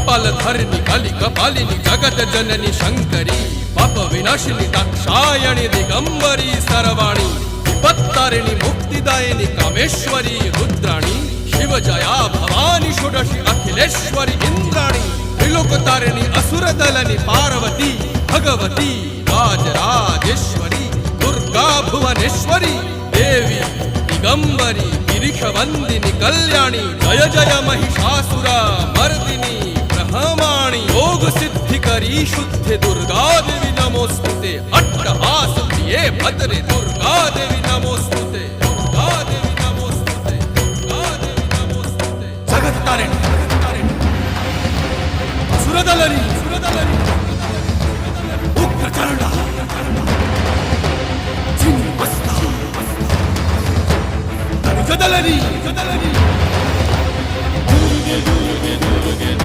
कपालधरिणि कलि कपालिनि जगत जननी शंकरी पाप विनाशिनी दाक्षायणी दिगंबरी सर्वाणी विपत्तारिणी मुक्तिदायिनी कामेश्वरी रुद्राणी शिव जया भवानी षोडशी अखिलेश्वरी इंद्राणी त्रिलोकतारिणी असुरदलनि पार्वती भगवती राजराजेश्वरी दुर्गा भुवनेश्वरी देवी दिगंबरी गिरिशवंदिनी कल्याणी जय जय महिषासुर मर्दिनी ब्रह्माणी योग सिद्धिकरी शुद्धि दुर्गा देवी नमोस्तुते अट्टहास प्रिये भद्रे दुर्गा देवी नमोस्तुते दुर्गा देवी नमोस्तुते दुर्गा देवी नमोस्तुते जगत तारिणी सुरदलनी उग्रचरण चिन्मस्ता जदलनी